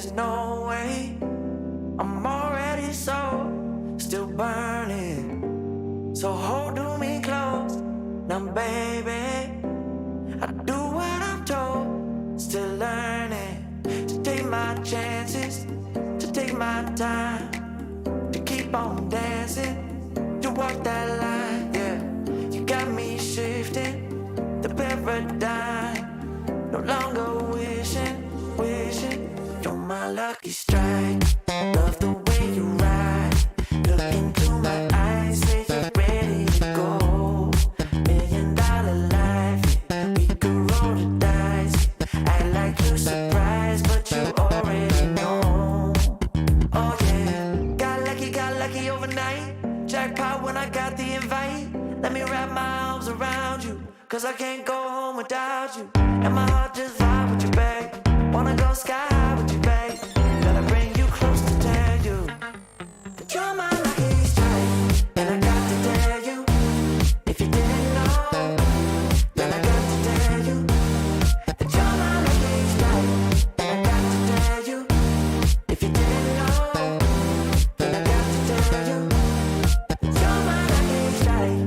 there's no way. I'm already still burning. So hold me close, now baby. I do what I'm told, still learning to take my chances, to take my time, to keep on dancing, to walk that line, yeah. You got me shifting the paradigm, no longer wishing, you're my lucky strike. Love the way you ride, look into my eyes, say you're ready to go. $1 million life, yeah. We could roll the dice, act like you're surprised, but you already know. Oh yeah, got lucky overnight. Jackpot when I got the invite. Let me wrap my arms around you, cause I can't go home without you. And my heart just vibe with you, babe. Wanna go sky high with you, babe. Gotta bring you close to tell you that you're my lucky strike. And I got to tell you, if you didn't know, then I got to tell you that you're my lucky strike. And I got to tell you, if you didn't know, then I got to tell you that you're my lucky strike.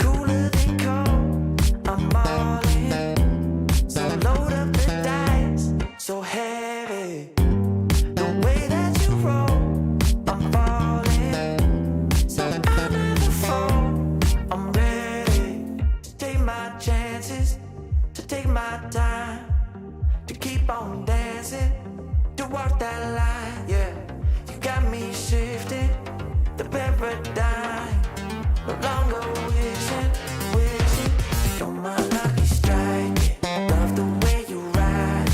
Cooler than cold, I'm all in. So load up the dice, so heavy. The way that you roll, I'm falling. So I never fall, I'm ready to take my chances, to take my time, to keep on dancing, to walk that line, yeah. You got me shifting the paradigm, no longer wishing, you're my lucky strike, yeah. Love the way you ride,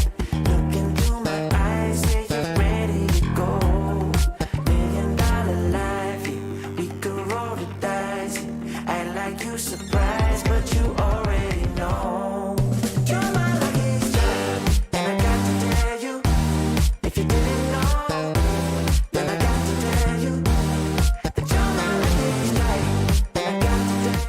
look into my eyes, say you're ready to go. $1 million life, yeah. We could roll the dice, yeah. Act like you surprised, but you already know. You're my lucky strike, and I got to tell you, if you didn't know, then I got to tell you that you're my lucky strike, and I got to tell you.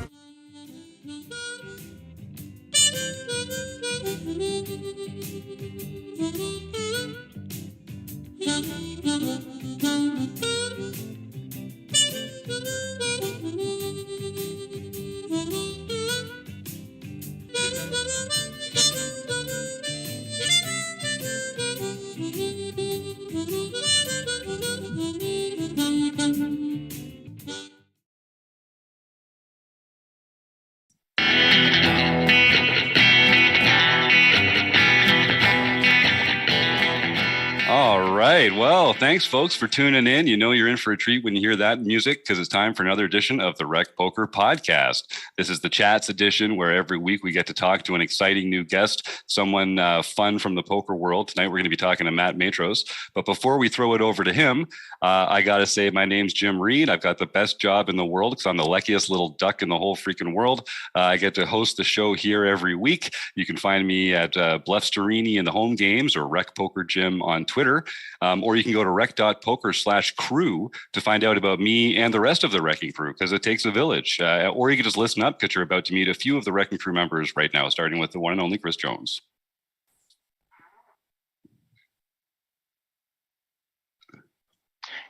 All right. Well, thanks, folks, for tuning in. You know you're in for a treat when you hear that music, because it's time for another edition of the RecPoker Podcast. This is the Chats edition, where every week we get to talk to an exciting new guest, someone fun from the poker world. Tonight we're going to be talking to Matt Matros. But before we throw it over to him, I got to say my name's Jim Reid. I've got the best job in the world because I'm the luckiest little duck in the whole freaking world. I get to host the show here every week. You can find me at Blefsterini in the home games, or RecPoker Jim on Twitter. Or you can go to rec.poker/crew to find out about me and the rest of the Wrecking Crew, because it takes a village. Or you can just listen up, because you're about to meet a few of the Wrecking Crew members right now, starting with the one and only Chris Jones.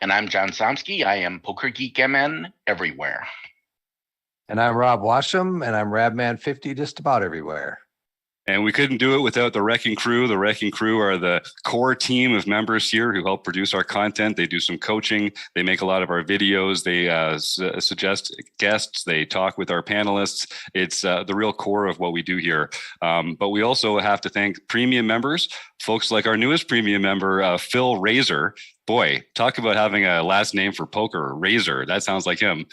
And I'm John Somsky. I am Poker Geek MN everywhere. And I'm Rob Washam, and I'm Rabman50 just about everywhere. And we couldn't do it without the Wrecking Crew. The Wrecking Crew are the core team of members here who help produce our content. They do some coaching. They make a lot of our videos. They suggest guests. They talk with our panelists. It's the real core of what we do here. But we also have to thank premium members, folks like our newest premium member, Phil Razor. Boy, talk about having a last name for poker, Razor. That sounds like him.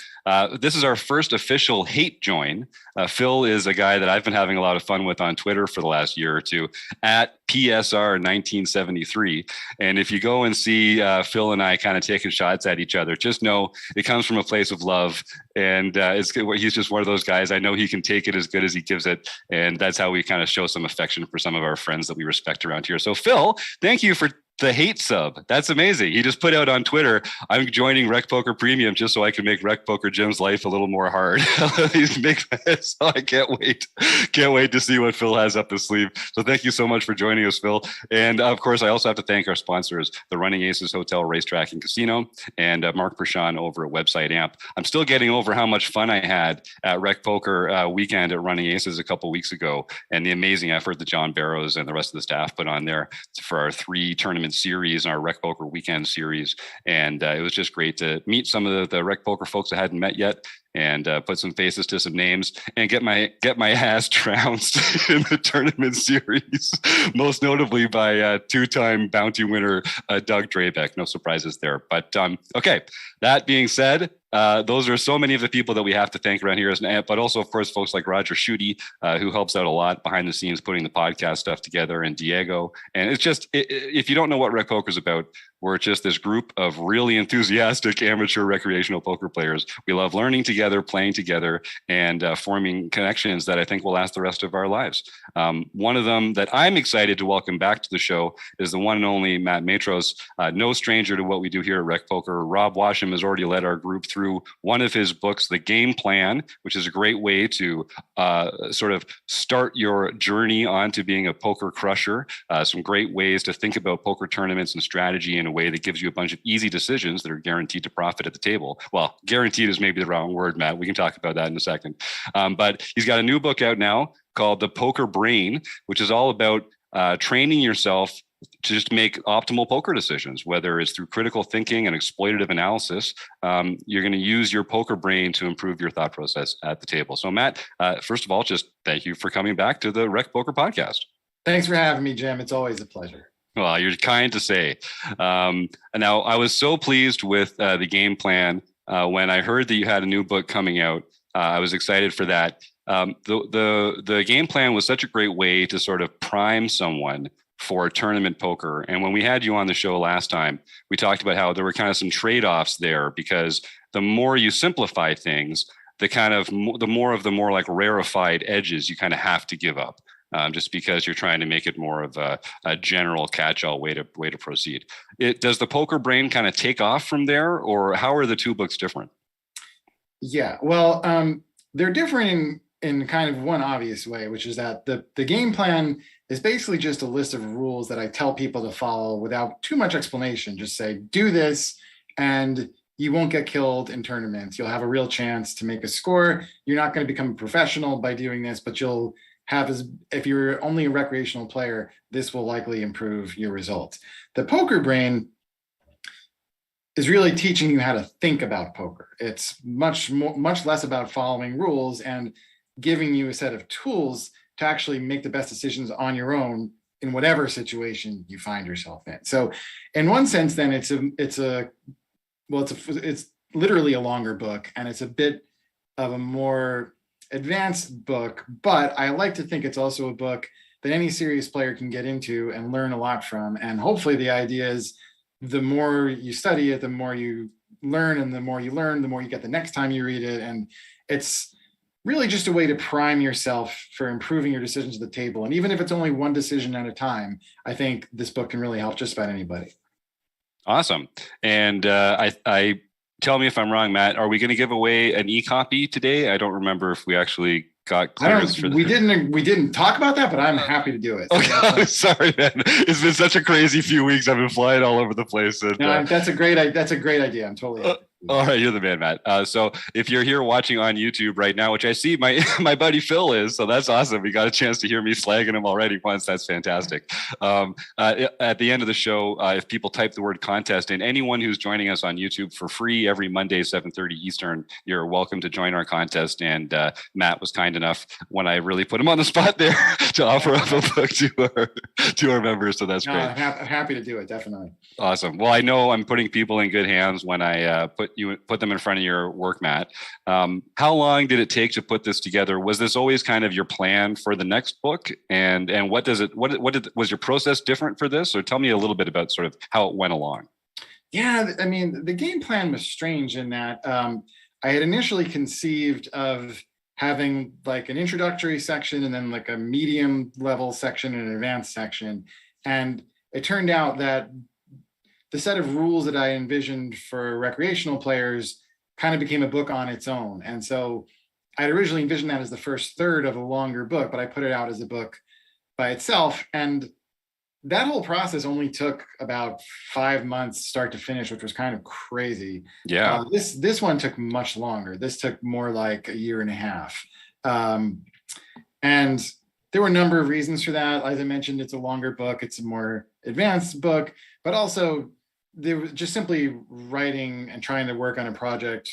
This is our first official hate join. Phil is a guy that I've been having a lot of fun with on Twitter for the last year or two, at PSR1973. And if you go and see Phil and I kind of taking shots at each other, just know it comes from a place of love. And he's just one of those guys. I know he can take it as good as he gives it. And that's how we kind of show some affection for some of our friends that we respect around here. So Phil, thank you for The hate sub. That's amazing. He just put out on Twitter, I'm joining RecPoker Premium just so I can make RecPoker Jim's life a little more hard. He's big, so I can't wait. Can't wait to see what Phil has up his sleeve. So thank you so much for joining us, Phil. And of course, I also have to thank our sponsors, the Running Aces Hotel, Racetrack, and Casino, and Mark Prashant over at Website Amp. I'm still getting over how much fun I had at RecPoker Weekend at Running Aces a couple weeks ago, and the amazing effort that John Barrows and the rest of the staff put on there for our 3 tournament series, our RecPoker Weekend series. And it was just great to meet some of the RecPoker folks I hadn't met yet, and put some faces to some names, and get my ass trounced in the tournament series, most notably by 2-time bounty winner Doug Drabeck. No surprises there. But okay, that being said, those are so many of the people that we have to thank around here, but also, of course, folks like Roger Schutte, who helps out a lot behind the scenes, putting the podcast stuff together, and Diego. And it's just, if you don't know what Rec Poker is about, we're just this group of really enthusiastic amateur recreational poker players. We love learning together, playing together, and forming connections that I think will last the rest of our lives. One of them that I'm excited to welcome back to the show is the one and only Matt Matros, no stranger to what we do here at Rec Poker. Rob Washam has already led our group through one of his books, The Game Plan, which is a great way to sort of start your journey onto being a poker crusher. Some great ways to think about poker tournaments and strategy in a way that gives you a bunch of easy decisions that are guaranteed to profit at the table. Well, guaranteed is maybe the wrong word, Matt. We can talk about that in a second. But he's got a new book out now called The Poker Brain, which is all about training yourself to just make optimal poker decisions, whether it's through critical thinking and exploitative analysis. You're going to use your poker brain to improve your thought process at the table. So Matt, first of all, just thank you for coming back to the Rec Poker podcast. Thanks for having me, Jim. It's always a pleasure. Well, you're kind to say. Now, I was so pleased with the game plan when I heard that you had a new book coming out. I was excited for that. The game plan was such a great way to sort of prime someone for tournament poker. And when we had you on the show last time, we talked about how there were kind of some trade-offs there, because the more you simplify things, the more like rarefied edges you kind of have to give up. Just because you're trying to make it more of a general catch-all way to proceed. Does the poker brain kind of take off from there, or how are the two books different? Yeah, well, they're different in kind of one obvious way, which is that the game plan is basically just a list of rules that I tell people to follow without too much explanation. Just say, do this, and you won't get killed in tournaments. You'll have a real chance to make a score. You're not going to become a professional by doing this, but you'll if you're only a recreational player, this will likely improve your results. The poker brain is really teaching you how to think about poker. It's much less about following rules and giving you a set of tools to actually make the best decisions on your own in whatever situation you find yourself in. So in one sense, then it's literally a longer book, and it's a bit of a more advanced book, but I like to think it's also a book that any serious player can get into and learn a lot from. And hopefully the idea is the more you study it, the more you learn, and the more you learn, the more you get the next time you read it. And it's really just a way to prime yourself for improving your decisions at the table. And even if it's only one decision at a time, I think this book can really help just about anybody. Awesome. And I tell me if I'm wrong, Matt, are we going to give away an e-copy today? I don't remember if we actually got clearance for that. We didn't talk about that, but I'm happy to do it. Okay. Sorry, man. It's been such a crazy few weeks. I've been flying all over the place. And, no, that's a great idea. I'm totally happy. All right, you're the man, Matt. So if you're here watching on YouTube right now, which I see my buddy Phil is, so that's awesome. We got a chance to hear me slagging him already once. That's fantastic. At the end of the show, if people type the word contest in, anyone who's joining us on YouTube for free every Monday, 7:30 Eastern, you're welcome to join our contest. And Matt was kind enough when I really put him on the spot there to offer up a book to our members. So that's great. I'm happy to do it. Definitely. Awesome. Well, I know I'm putting people in good hands when I put them in front of your work, Matt. How long did it take to put this together? Was this always kind of your plan for the next book? And was your process different for this? Or tell me a little bit about sort of how it went along. Yeah, I mean, the game plan was strange in that I had initially conceived of having like an introductory section and then like a medium level section and an advanced section. And it turned out that the set of rules that I envisioned for recreational players kind of became a book on its own. And so I'd originally envisioned that as the first third of a longer book, but I put it out as a book by itself. And that whole process only took about 5 months start to finish, which was kind of crazy. Yeah. This one took much longer. This took more like a year and a half. And there were a number of reasons for that. As I mentioned, it's a longer book. It's a more advanced book, but also there was just simply writing and trying to work on a project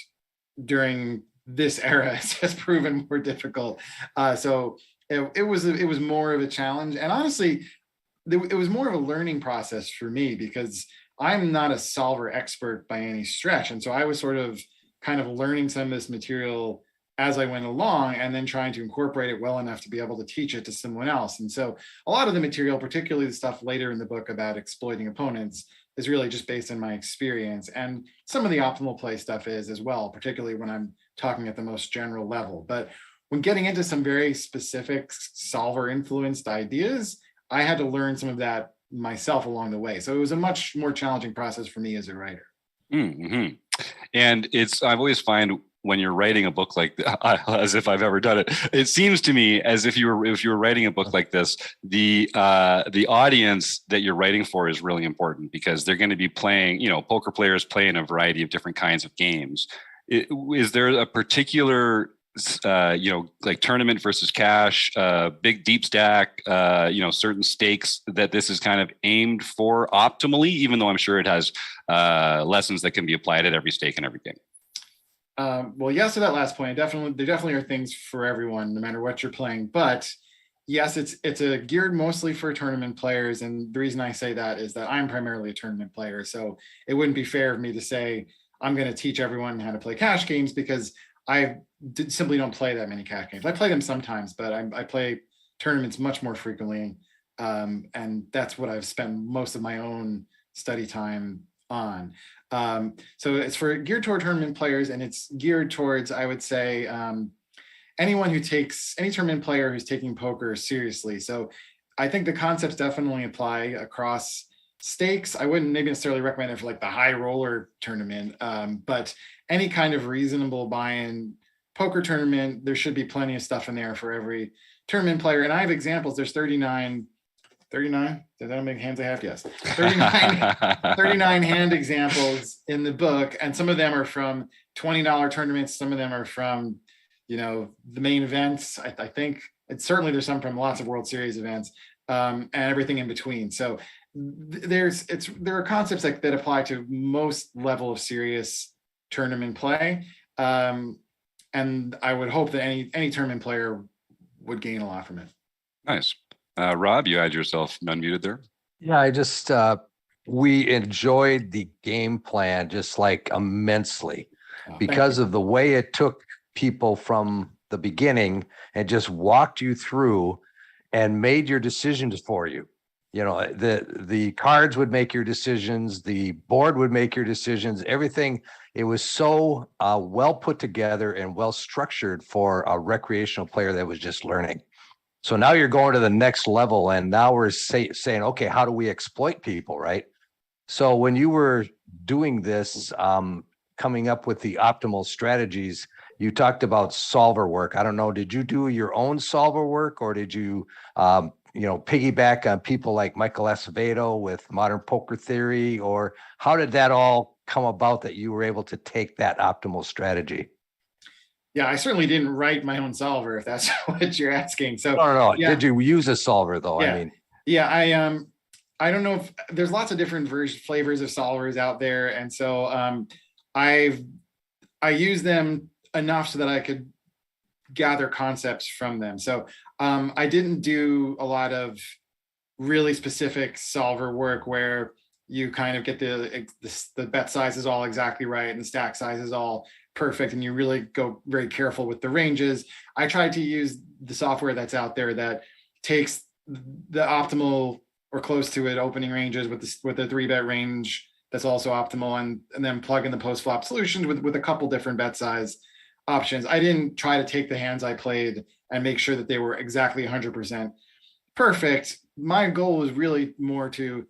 during this era has proven more difficult. So it was more of a challenge. And honestly, it was more of a learning process for me because I'm not a solver expert by any stretch. And so I was sort of kind of learning some of this material as I went along and then trying to incorporate it well enough to be able to teach it to someone else. And so a lot of the material, particularly the stuff later in the book about exploiting opponents, is really just based on my experience. And some of the optimal play stuff is as well, particularly when I'm talking at the most general level. But when getting into some very specific solver influenced ideas, I had to learn some of that myself along the way. So it was a much more challenging process for me as a writer. Mm-hmm. And I've always find when you're writing a book like as if I've ever done it, it seems to me as if you were writing a book like this, the audience that you're writing for is really important because they're going to be playing, poker players play in a variety of different kinds of games. Is there a particular like tournament versus cash, big deep stack, certain stakes that this is kind of aimed for optimally, even though I'm sure it has lessons that can be applied at every stake and every game? Well, yes, to that last point, there definitely are things for everyone, no matter what you're playing. But yes, it's a geared mostly for tournament players. And the reason I say that is that I'm primarily a tournament player. So it wouldn't be fair of me to say I'm going to teach everyone how to play cash games because I simply don't play that many cash games. I play them sometimes, but I play tournaments much more frequently. And that's what I've spent most of my own study time on. So it's geared toward tournament players, and it's geared towards, I would say, any tournament player who's taking poker seriously. So I think the concepts definitely apply across stakes. I wouldn't maybe necessarily recommend it for like the high roller tournament, but any kind of reasonable buy-in poker tournament, there should be plenty of stuff in there for every tournament player. And I have examples. There's 39. Did that make hands I have? Yes. 39 hand examples in the book. And some of them are from $20 tournaments. Some of them are from, the main events. I think certainly there's some from lots of World Series events, and everything in between. So there are concepts that apply to most level of serious tournament play. And I would hope that any tournament player would gain a lot from it. Nice. Rob, you had yourself unmuted there. Yeah, I just, we enjoyed the game plan just like immensely because of the way it took people from the beginning and just walked you through and made your decisions for you. The cards would make your decisions, the board would make your decisions, everything. It was so well put together and well structured for a recreational player that was just learning. So now you're going to the next level, and now we're saying, okay, how do we exploit people, right? So when you were doing this, coming up with the optimal strategies, you talked about solver work. I don't know, did you do your own solver work, or did you, piggyback on people like Michael Acevedo with Modern Poker Theory, or how did that all come about that you were able to take that optimal strategy? Yeah, I certainly didn't write my own solver, if that's what you're asking. So no. Yeah. Did you use a solver though? Yeah. I don't know if there's lots of different flavors of solvers out there. And so I use them enough so that I could gather concepts from them. So I didn't do a lot of really specific solver work where you kind of get the bet size is all exactly right and the stack size is all perfect, and you really go very careful with the ranges. I tried to use the software that's out there that takes the optimal or close to it opening ranges with the 3-bet range that's also optimal, and then plug in the post-flop solutions with a couple different bet size options. I didn't try to take the hands I played and make sure that they were exactly 100% perfect. My goal was really more to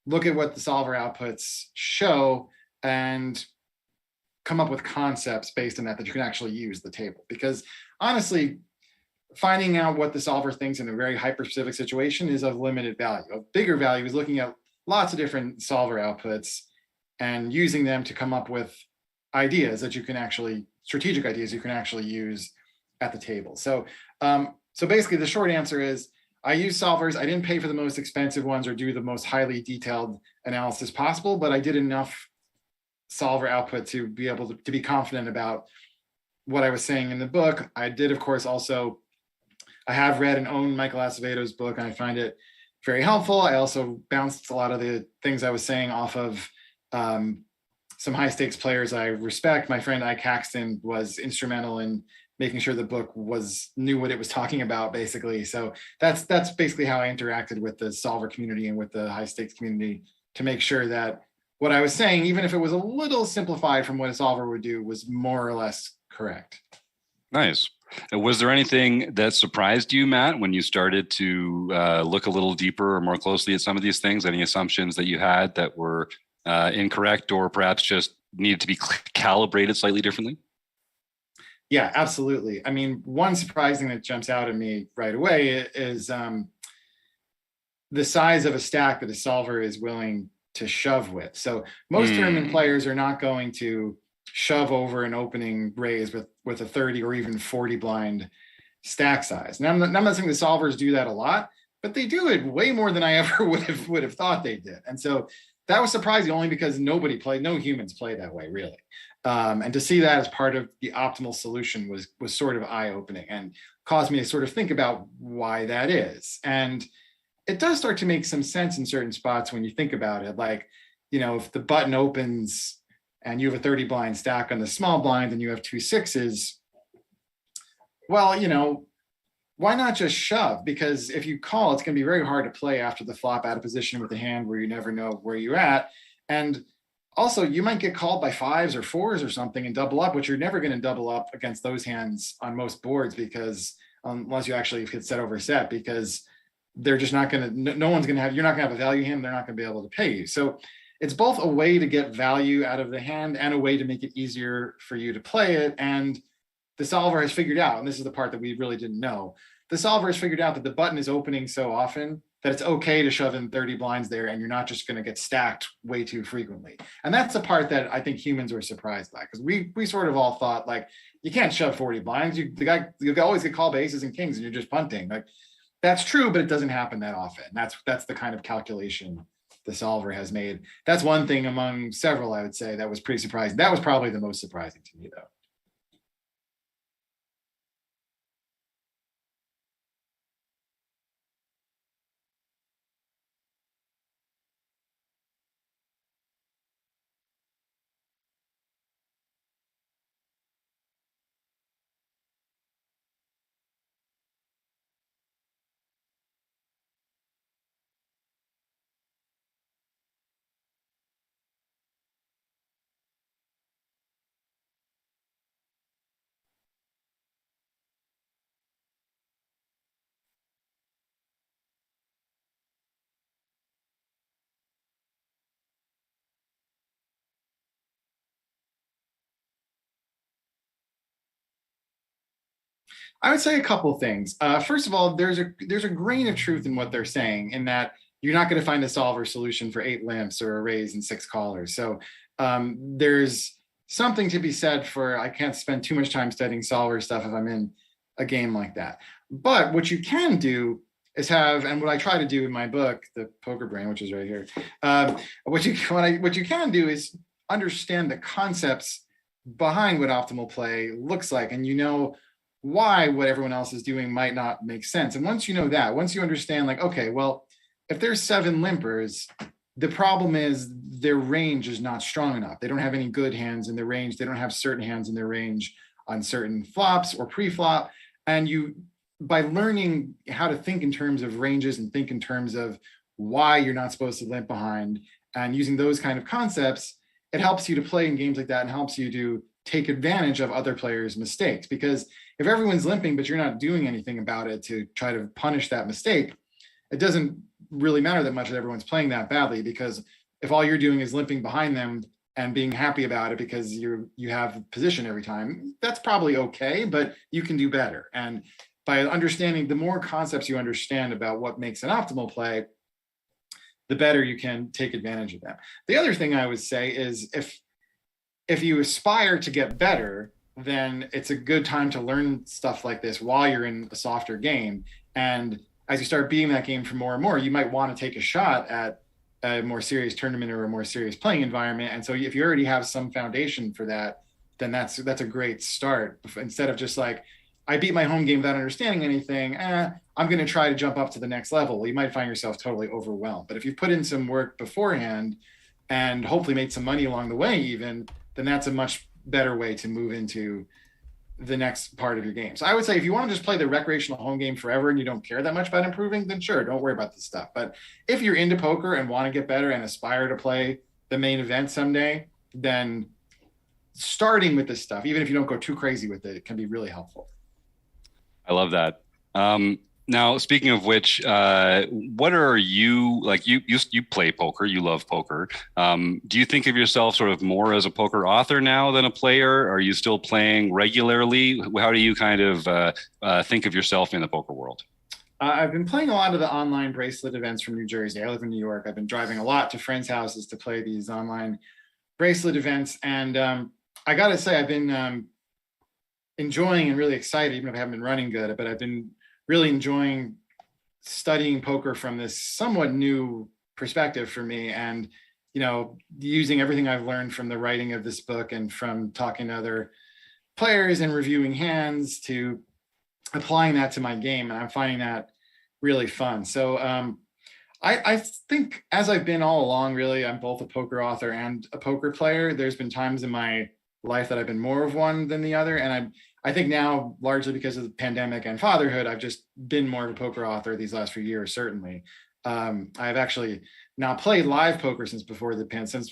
look at what the solver outputs show and come up with concepts based on that you can actually use the table. Because honestly, finding out what the solver thinks in a very hyper-specific situation is of limited value. Of bigger value is looking at lots of different solver outputs and using them to come up with ideas that you can actually, strategic ideas you can actually use at the table. So, so basically the short answer is I use solvers. I didn't pay for the most expensive ones or do the most highly detailed analysis possible, but I did enough solver output to be able to be confident about what I was saying in the book. I did, of course, also, I have read and owned Michael Acevedo's book, and I find it very helpful. I also bounced a lot of the things I was saying off of some high stakes players I respect. My friend Ike Caxton was instrumental in making sure the book knew what it was talking about, basically. So that's basically how I interacted with the solver community and with the high stakes community to make sure that what I was saying, even if it was a little simplified from what a solver would do, was more or less correct. Nice. Was there anything that surprised you, Matt, when you started to look a little deeper or more closely at some of these things? Any assumptions that you had that were incorrect or perhaps just needed to be calibrated slightly differently? Yeah, absolutely. I mean, one surprising that jumps out at me right away is the size of a stack that a solver is willing to shove with. So most tournament players are not going to shove over an opening raise with a 30 or even 40 blind stack size. Now, I'm not saying the solvers do that a lot, but they do it way more than I ever would have thought they did. And so that was surprising only because no humans play that way, really. And to see that as part of the optimal solution was sort of eye-opening and caused me to sort of think about why that is. And it does start to make some sense in certain spots when you think about it. Like, if the button opens and you have a 30 blind stack on the small blind and you have 2 6s, well, why not just shove? Because if you call, it's going to be very hard to play after the flop out of position with a hand where you never know where you're at. And also, you might get called by 5s or 4s or something and double up, which you're never going to double up against those hands on most boards, because unless you actually get set over set, because they're just not going to, no one's going to have, you're not going to have a value hand. They're not going to be able to pay you. So it's both a way to get value out of the hand and a way to make it easier for you to play it. And the solver has figured out, and this is the part that we really didn't know, the solver has figured out that the button is opening so often that it's okay to shove in 30 blinds there and you're not just going to get stacked way too frequently. And that's the part that I think humans were surprised by, because we sort of all thought, like, you can't shove 40 blinds. You always get called by aces and kings and you're just punting. Like, that's true, but it doesn't happen that often. That's the kind of calculation the solver has made. That's one thing among several, I would say, that was pretty surprising. That was probably the most surprising to me, though. I would say a couple things. First of all, there's a grain of truth in what they're saying, in that you're not going to find a solver solution for 8 limps or a raise and 6 callers. So there's something to be said for, I can't spend too much time studying solver stuff if I'm in a game like that. But what you can do is have, and what I try to do in my book, The Poker Brain, which is right here, what you can do is understand the concepts behind what optimal play looks like, and why what everyone else is doing might not make sense. And once you know that, once you understand, like, okay, well, if there's 7 limpers, the problem is their range is not strong enough. They don't have any good hands in their range. They don't have certain hands in their range on certain flops or pre-flop. And by learning how to think in terms of ranges and think in terms of why you're not supposed to limp behind, and using those kind of concepts, it helps you to play in games like that and helps you to take advantage of other players' mistakes. Because if everyone's limping, but you're not doing anything about it to try to punish that mistake, it doesn't really matter that much that everyone's playing that badly, because if all you're doing is limping behind them and being happy about it because you have position every time, that's probably okay, but you can do better. And by understanding, the more concepts you understand about what makes an optimal play, the better you can take advantage of them. The other thing I would say is if you aspire to get better, then it's a good time to learn stuff like this while you're in a softer game. And as you start beating that game for more and more, you might want to take a shot at a more serious tournament or a more serious playing environment. And so if you already have some foundation for that, then that's a great start. Instead of just like, I beat my home game without understanding anything, I'm going to try to jump up to the next level. Well, you might find yourself totally overwhelmed. But if you've put in some work beforehand and hopefully made some money along the way even, then that's a much better way to move into the next part of your game. So I would say if you want to just play the recreational home game forever and you don't care that much about improving, then sure, don't worry about this stuff. But if you're into poker and want to get better and aspire to play the main event someday, then starting with this stuff, even if you don't go too crazy with it, it can be really helpful. I love that. Now, speaking of which, what are you like? You play poker. You love poker. Do you think of yourself sort of more as a poker author now than a player? Are you still playing regularly? How do you kind of think of yourself in the poker world? I've been playing a lot of the online bracelet events from New Jersey. I live in New York. I've been driving a lot to friends' houses to play these online bracelet events, and I got to say, I've been enjoying and really excited, even if I haven't been running good, but I've been really enjoying studying poker from this somewhat new perspective for me. And, you know, using everything I've learned from the writing of this book and from talking to other players and reviewing hands to applying that to my game. And I'm finding that really fun. So I think as I've been all along, really, I'm both a poker author and a poker player. There's been times in my life that I've been more of one than the other. And I think now, largely because of the pandemic and fatherhood, I've just been more of a poker author these last few years, certainly. I've actually not played live poker since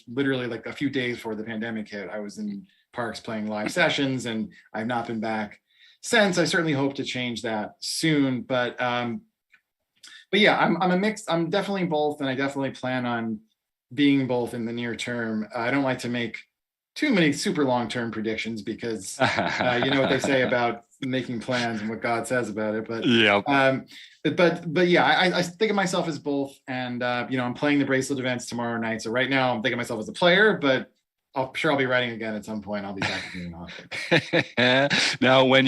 literally like a few days before the pandemic hit. I was in parks playing live sessions, and I've not been back since. I certainly hope to change that soon. But yeah, I'm a mix. I'm definitely both, and I definitely plan on being both in the near term. I don't like to make too many super long-term predictions because you know what they say about making plans and what God says about it. But yeah, but yeah, I think of myself as both, and you know, I'm playing the bracelet events tomorrow night. So right now, I'm thinking of myself as a player, but I'll be writing again at some point. I'll be back to being an author. Now, when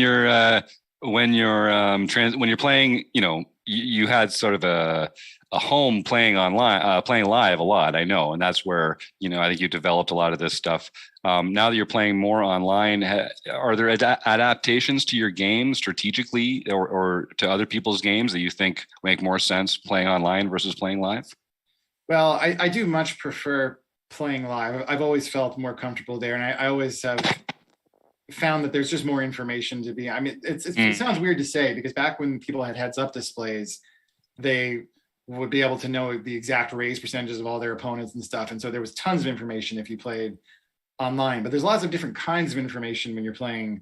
you're playing, you know, you had sort of a home playing online, playing live a lot, I know. And that's where, you know, I think you developed a lot of this stuff. Now that you're playing more online, are there adaptations to your game strategically or to other people's games that you think make more sense playing online versus playing live? Well, I do much prefer playing live. I've always felt more comfortable there. And I always have found that there's just more information to be. I mean, it sounds weird to say, because back when people had heads-up displays, they would be able to know the exact raise percentages of all their opponents and stuff. And so there was tons of information if you played online, but there's lots of different kinds of information when you're playing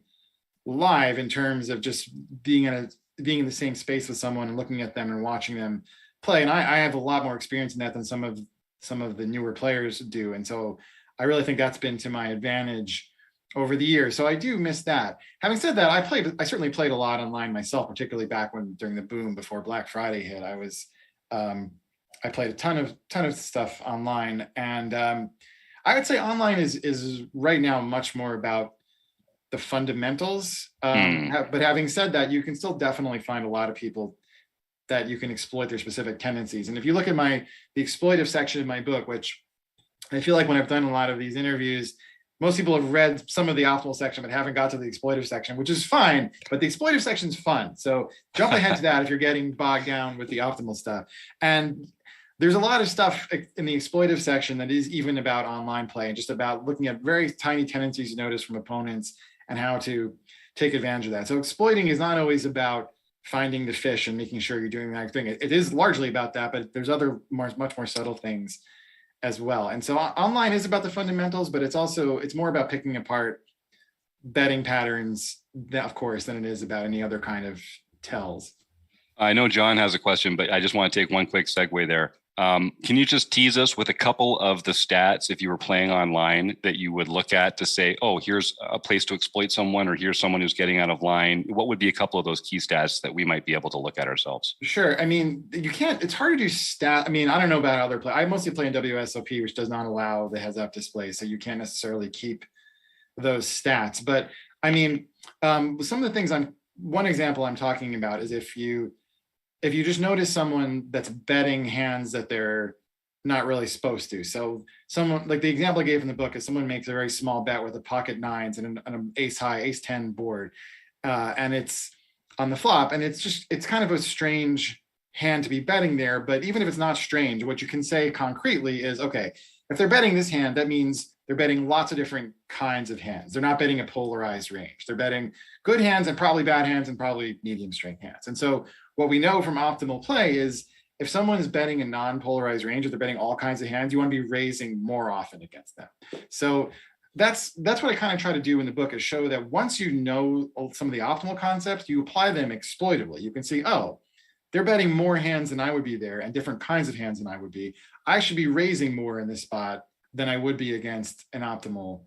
live, in terms of just being in the same space with someone and looking at them and watching them play. And I have a lot more experience in that than some of the newer players do. And so I really think that's been to my advantage over the years. So I do miss that. Having said that, I certainly played a lot online myself, particularly back during the boom before Black Friday hit. I played a ton of stuff online, and I would say online is right now much more about the fundamentals. But having said that, you can still definitely find a lot of people that you can exploit their specific tendencies. And if you look at the exploitive section of my book, which I feel like when I've done a lot of these interviews, most people have read some of the optimal section, but haven't got to the exploitive section, which is fine, but the exploitive section is fun. So jump ahead to that if you're getting bogged down with the optimal stuff. And there's a lot of stuff in the exploitive section that is even about online play, and just about looking at very tiny tendencies you notice from opponents and how to take advantage of that. So exploiting is not always about finding the fish and making sure you're doing the right thing. It is largely about that, but there's other much more subtle things as well. And so online is about the fundamentals, but it's more about picking apart betting patterns, of course, than it is about any other kind of tells. I know John has a question, but I just want to take one quick segue there. Can you just tease us with a couple of the stats if you were playing online that you would look at to say, oh, here's a place to exploit someone, or here's someone who's getting out of line? What would be a couple of those key stats that we might be able to look at ourselves? Sure. I mean, you can't, it's hard to do stat. I mean, I don't know about other play. I mostly play in WSOP, which does not allow the heads up display. So you can't necessarily keep those stats. But I mean, some of the things one example I'm talking about is if you just notice someone that's betting hands that they're not really supposed to. So someone, like the example I gave in the book, is someone makes a very small bet with a pocket nines and an ace high, ace 10 board. And it's on the flop. And it's kind of a strange hand to be betting there. But even if it's not strange, what you can say concretely is, okay, if they're betting this hand, that means they're betting lots of different kinds of hands. They're not betting a polarized range. They're betting good hands and probably bad hands and probably medium strength hands. And so what we know from optimal play is if someone's betting a non-polarized range, or they're betting all kinds of hands, you want to be raising more often against them. So that's what I kind of try to do in the book, is show that once you know some of the optimal concepts, you apply them exploitively. You can see, oh, they're betting more hands than I would be there and different kinds of hands than I would be. I should be raising more in this spot than I would be against an optimal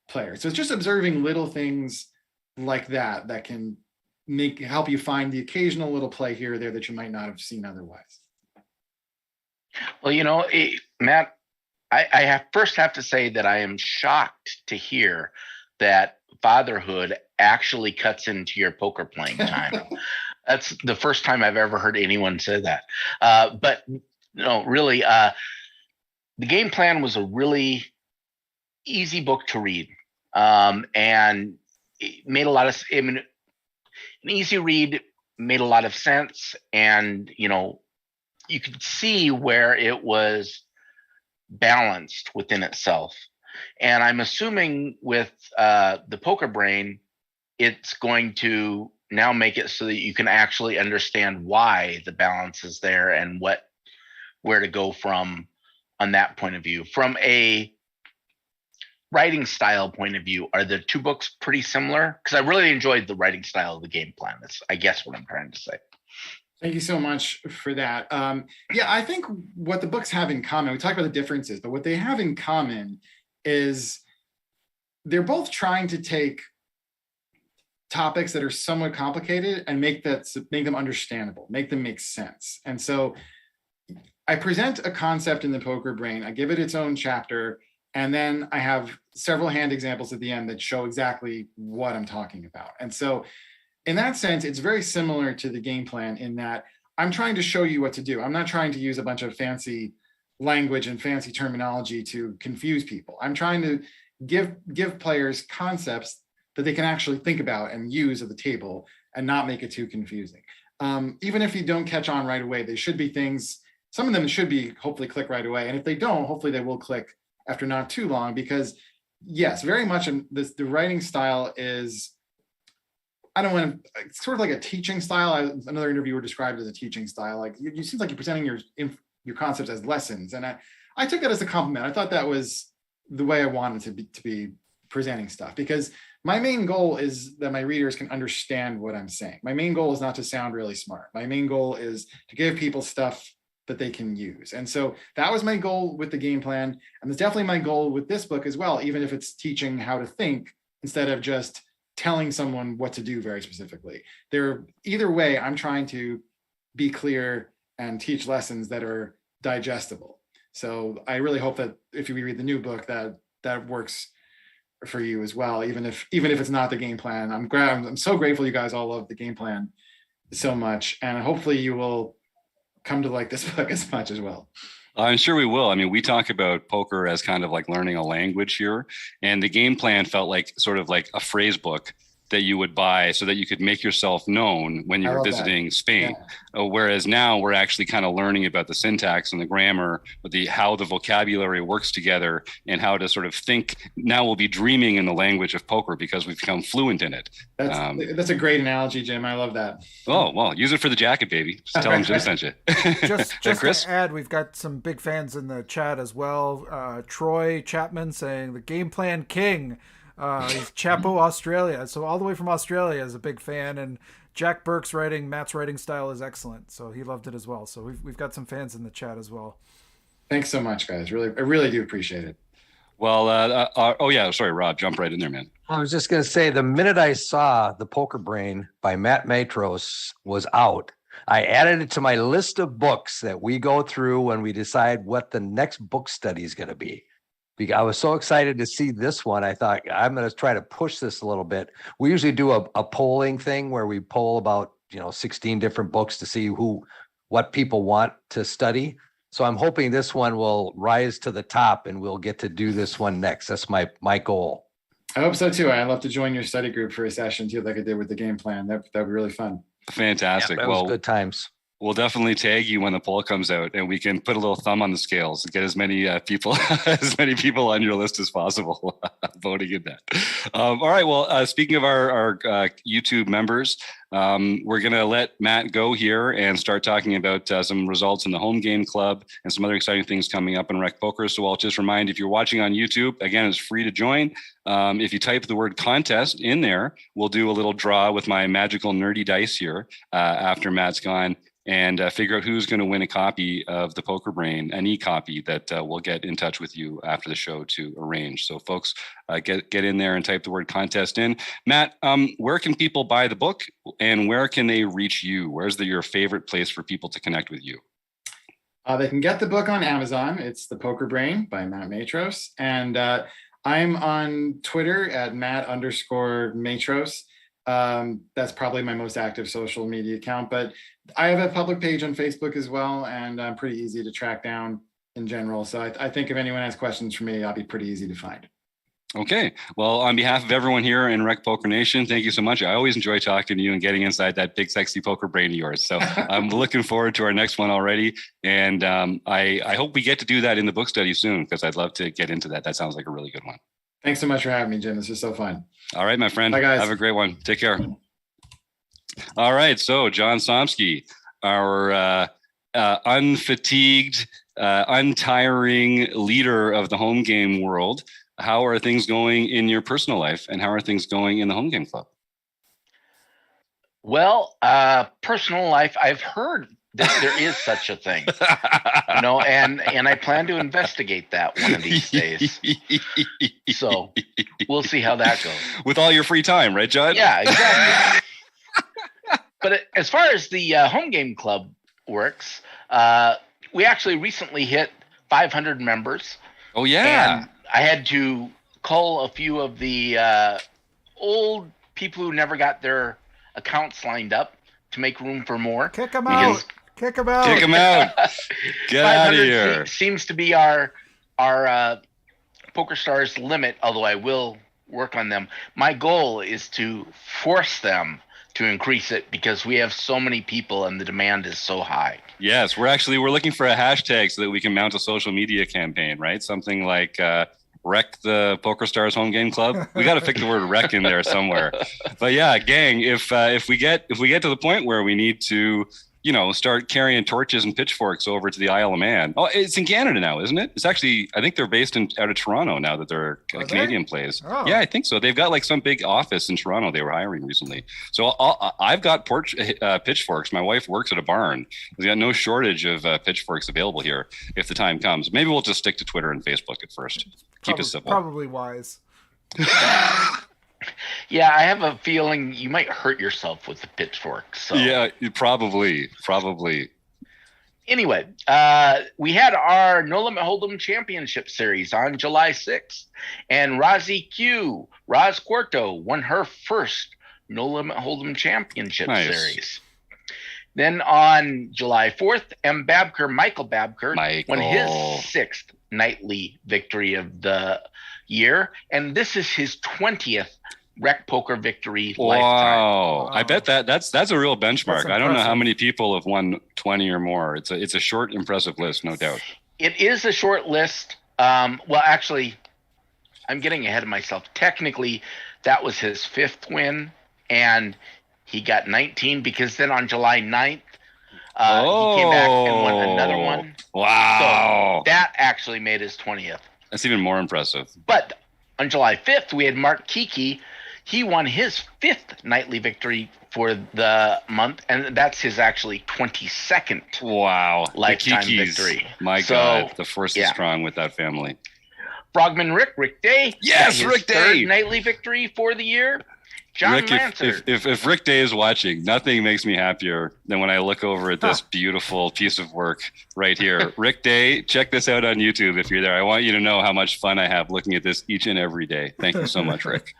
player. So it's just observing little things like that can help you find the occasional little play here or there that you might not have seen otherwise. Well, Matt, I first have to say that I am shocked to hear that fatherhood actually cuts into your poker playing time. That's the first time I've ever heard anyone say that. But no, really, the game plan was a really easy book to read, and it made a lot of. I mean, an easy read, made a lot of sense, and you could see where it was balanced within itself. And I'm assuming with the poker brain, it's going to now make it so that you can actually understand why the balance is there and where to go from on that point of view. From a writing style point of view, are the two books pretty similar? Because I really enjoyed the writing style of the game plan. That's, I guess, what I'm trying to say. Thank you so much for that. Yeah, I think what the books have in common, we talked about the differences, but what they have in common is they're both trying to take topics that are somewhat complicated and make them understandable, make them make sense. And so I present a concept in the poker brain, I give it its own chapter, and then I have several hand examples at the end that show exactly what I'm talking about. And so in that sense, it's very similar to the game plan in that I'm trying to show you what to do. I'm not trying to use a bunch of fancy language and fancy terminology to confuse people. I'm trying to give players concepts that they can actually think about and use at the table and not make it too confusing. Even if you don't catch on right away, they should be things, some of them should be hopefully click right away. And if they don't, hopefully they will click after not too long, because yes, very much the writing style is, I don't want to, it's sort of like a teaching style. Another interviewer described it as a teaching style. Like you seems like you're presenting your concepts as lessons. And I took that as a compliment. I thought that was the way I wanted to be presenting stuff, because my main goal is that my readers can understand what I'm saying. My main goal is not to sound really smart. My main goal is to give people stuff that they can use. And so that was my goal with the game plan. And it's definitely my goal with this book as well, even if it's teaching how to think instead of just telling someone what to do very specifically. Either way, I'm trying to be clear and teach lessons that are digestible. So I really hope that if you read the new book, that works for you as well, even if it's not the game plan. I'm so grateful you guys all love the game plan so much, and hopefully you will come to like this book as much as well. I'm sure we will. I mean, we talk about poker as kind of like learning a language here, and the game plan felt like sort of like a phrase book that you would buy so that you could make yourself known when you're visiting Spain. Yeah. Whereas now we're actually kind of learning about the syntax and the grammar, how the vocabulary works together and how to sort of think. Now we'll be dreaming in the language of poker because we've become fluent in it. That's a great analogy, Jim. I love that. Oh, well, use it for the jacket, baby. Just tell them Jim sent you. Just Chris? to add, we've got some big fans in the chat as well. Troy Chapman saying the game plan king. He's Chapo, Australia. So all the way from Australia is a big fan. And Jack Burke's writing, Matt's writing style is excellent. So he loved it as well. So we've got some fans in the chat as well. Thanks so much, guys. I really do appreciate it. Well, oh yeah, sorry, Rob, jump right in there, man. I was just going to say, the minute I saw The Poker Brain by Matt Matros was out, I added it to my list of books that we go through when we decide what the next book study is going to be. Because I was so excited to see this one. I thought, I'm going to try to push this a little bit. We usually do a polling thing where we poll about, 16 different books to see what people want to study. So I'm hoping this one will rise to the top and we'll get to do this one next. That's my goal. I hope so too. I'd love to join your study group for a session too, like I did with the game plan. That'd be really fun. Fantastic. That was good times. We'll definitely tag you when the poll comes out, and we can put a little thumb on the scales and get as many people on your list as possible voting in that. All right. Well, speaking of our YouTube members, we're going to let Matt go here and start talking about some results in the home game club and some other exciting things coming up in Rec Poker. So I'll just remind, if you're watching on YouTube, again, it's free to join. If you type the word contest in there, we'll do a little draw with my magical nerdy dice here after Matt's gone, and figure out who's going to win a copy of the Poker Brain, an e-copy that we'll get in touch with you after the show to arrange. So folks, get in there and type the word contest in. Matt, where can people buy the book, and where can they reach you? Where's your favorite place for people to connect with you? They can get the book on Amazon. It's The Poker Brain by Matt Matros. And I'm on Twitter at Matt_Matros. That's probably my most active social media account, but I have a public page on Facebook as well, and I'm pretty easy to track down in general. So I think if anyone has questions for me, I'll be pretty easy to find. Okay. Well, on behalf of everyone here in Rec Poker Nation, thank you so much. I always enjoy talking to you and getting inside that big, sexy poker brain of yours. So I'm looking forward to our next one already. And I hope we get to do that in the book study soon, because I'd love to get into that. That sounds like a really good one. Thanks so much for having me, Jim. This was so fun. All right, my friend. Bye, guys. Have a great one. Take care. All right. So John Somsky, our unfatigued, untiring leader of the home game world. How are things going in your personal life, and how are things going in the home game club? Well, personal life, I've heard that there is such a thing, and I plan to investigate that one of these days. So we'll see how that goes. With all your free time, right, John? Yeah, exactly. But as far as the home game club works, we actually recently hit 500 members. Oh, yeah. And I had to call a few of the old people who never got their accounts lined up to make room for more. Kick them out. Kick them out. Kick them out. Get out of here. Seems to be our PokerStars limit, although I will work on them. My goal is to force them to increase it, because we have so many people and the demand is so high. Yes, we're looking for a hashtag so that we can mount a social media campaign, right? Something like Rec the PokerStars Home Game Club. We got to pick the word rec in there somewhere. But yeah, gang, if we get to the point where we need to, start carrying torches and pitchforks over to the Isle of Man. Oh, it's in Canada now, isn't it? It's actually, I think they're based out of Toronto now that they're a Canadian place. Oh. Yeah, I think so. They've got like some big office in Toronto they were hiring recently. So I've got pitchforks. My wife works at a barn. We've got no shortage of pitchforks available here if the time comes. Maybe we'll just stick to Twitter and Facebook at first. Keep it simple. Probably wise. Yeah, I have a feeling you might hurt yourself with the pitchfork. So. Yeah, probably. Anyway, we had our No Limit Hold'em Championship Series on July 6th, and Roz Quarto, won her first No Limit Hold'em Championship Series. Then on July 4th, Michael Babker won his sixth nightly victory of the year, and this is his 20th Rec Poker victory lifetime. Wow. I bet that's a real benchmark. I don't know how many people have won 20 or more. It's a short, impressive list, no doubt. It is a short list. Well, actually, I'm getting ahead of myself. Technically, that was his fifth win, and he got 19, because then on July 9th, he came back and won another one. Wow. So that actually made his 20th. That's even more impressive. But On July 5th, we had Mark Kiki. He won his 5th nightly victory for the month, and that's his actually 22nd lifetime victory. My God, the force is strong with that family. Frogman Rick Day. Yes, Rick Day. 3rd nightly victory for the year. John Rick, Lancer. if Rick Day is watching, nothing makes me happier than when I look over at this beautiful piece of work right here. Rick Day, check this out on YouTube if you're there. I want you to know how much fun I have looking at this each and every day. Thank you so much, Rick.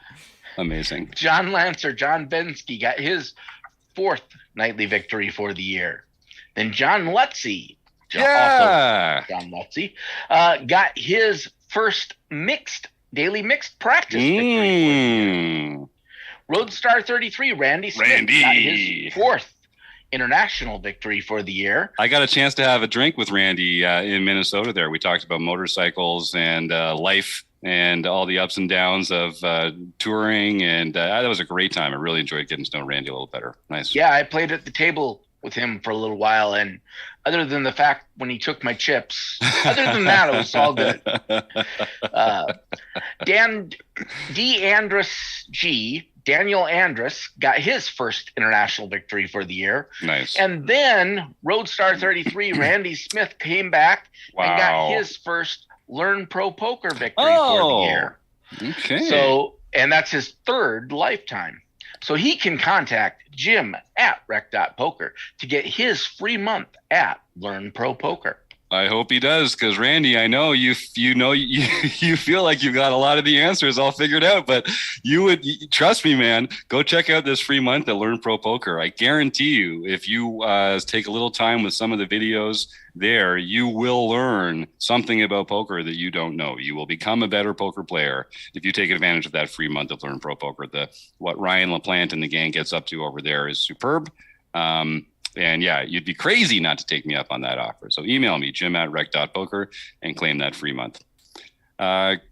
Amazing. John Lancer, John Bensky got his 4th nightly victory for the year. Then John Lutzy, got his first daily mixed practice victory for the year. Roadstar 33, Randy Smith got his 4th international victory for the year. I got a chance to have a drink with Randy in Minnesota there. We talked about motorcycles and life and all the ups and downs of touring. And that was a great time. I really enjoyed getting to know Randy a little better. Nice. Yeah, I played at the table with him for a little while. And other than the fact when he took my chips, other than that, it was all good. Daniel Andrus got his first international victory for the year. Nice. And then Roadstar 33, Randy Smith came back and got his first Learn Pro Poker victory for the year. Okay. So, and that's his 3rd lifetime. So he can contact Jim at rec.poker to get his free month at Learn Pro Poker. I hope he does, because Randy, I know you feel like you've got a lot of the answers all figured out, but you trust me, man. Go check out this free month at Learn Pro Poker. I guarantee you, if you take a little time with some of the videos there, you will learn something about poker that you don't know. You will become a better poker player if you take advantage of that free month of Learn Pro Poker. What Ryan LaPlante and the gang gets up to over there is superb. And yeah, you'd be crazy not to take me up on that offer. So email me, jim@rec.poker, and claim that free month.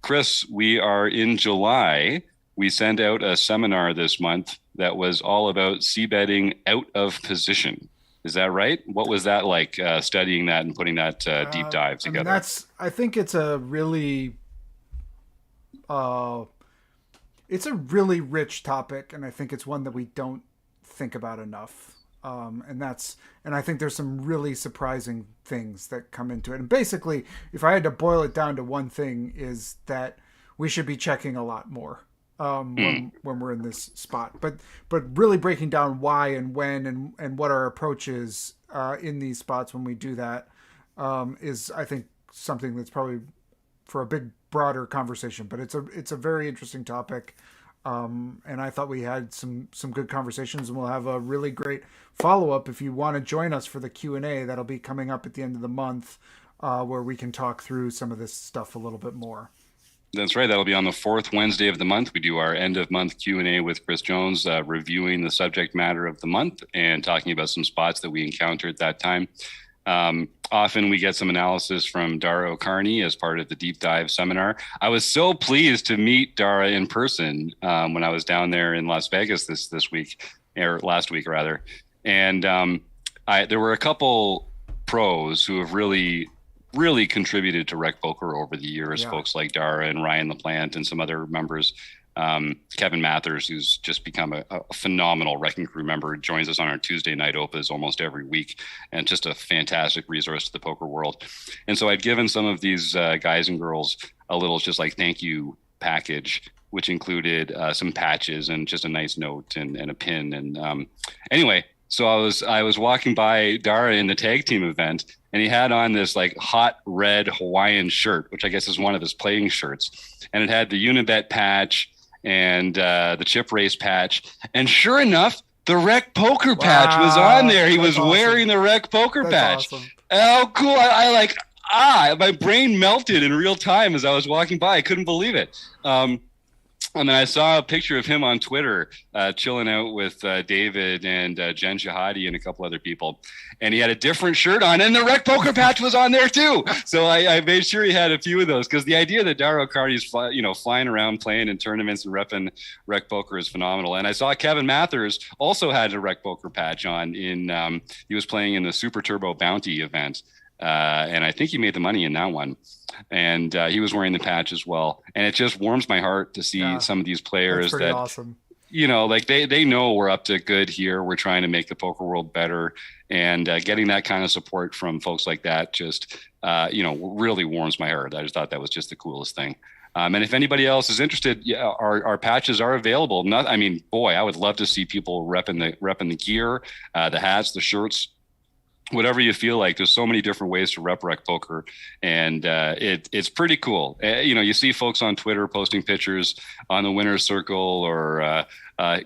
Chris, we are in July. We sent out a seminar this month that was all about c-betting out of position. Is that right? What was that like, studying that and putting that deep dive together? I think it's a really rich topic, and I think it's one that we don't think about enough. And I think there's some really surprising things that come into it. And basically, if I had to boil it down to one thing, is that we should be checking a lot more when we're in this spot. But really breaking down why and when and what our approach is in these spots when we do that is, I think, something that's probably for a big broader conversation. But it's a very interesting topic. And I thought we had some good conversations, and we'll have a really great follow-up if you want to join us for the Q&A. That'll be coming up at the end of the month, where we can talk through some of this stuff a little bit more. That's right. That'll be on the 4th Wednesday of the month. We do our end of month Q&A with Chris Jones, reviewing the subject matter of the month and talking about some spots that we encountered that time. Often we get some analysis from Dara O'Carney as part of the deep dive seminar. I was so pleased to meet Dara in person when I was down there in Las Vegas this week, or last week rather. And there were a couple pros who have really contributed to Rec Poker over the years, folks like Dara and Ryan LaPlante and some other members. Kevin Mathers, who's just become a phenomenal Wrecking Crew member, joins us on our Tuesday night opas almost every week, and just a fantastic resource to the poker world. And so I'd given some of these guys and girls a little just like thank you package, which included some patches and just a nice note and a pin. And anyway, so I was walking by Dara in the tag team event, and he had on this like hot red Hawaiian shirt, which I guess is one of his playing shirts, and it had the Unibet patch and the chip race patch, and sure enough, the Rec Poker patch was on there. He was wearing the Rec Poker patch. Awesome. Oh, cool! My brain melted in real time as I was walking by. I couldn't believe it. And then I saw a picture of him on Twitter chilling out with David and Jen Shahadi and a couple other people. And he had a different shirt on, and the Rec Poker patch was on there too. So I made sure he had a few of those, because the idea that Dara O'Carney's flying around playing in tournaments and repping Rec Poker is phenomenal. And I saw Kevin Mathers also had a Rec Poker patch on. He was playing in the Super Turbo Bounty event and I think he made the money in that one. And he was wearing the patch as well. And it just warms my heart to see some of these players that, awesome. Like they know we're up to good here. We're trying to make the poker world better, and getting that kind of support from folks like that just, really warms my heart. I just thought that was just the coolest thing. And if anybody else is interested, our patches are available. I would love to see people repping the gear, the hats, the shirts, whatever you feel like. There's so many different ways to rep rec poker, and it's pretty cool. You see folks on Twitter posting pictures on the winner's circle or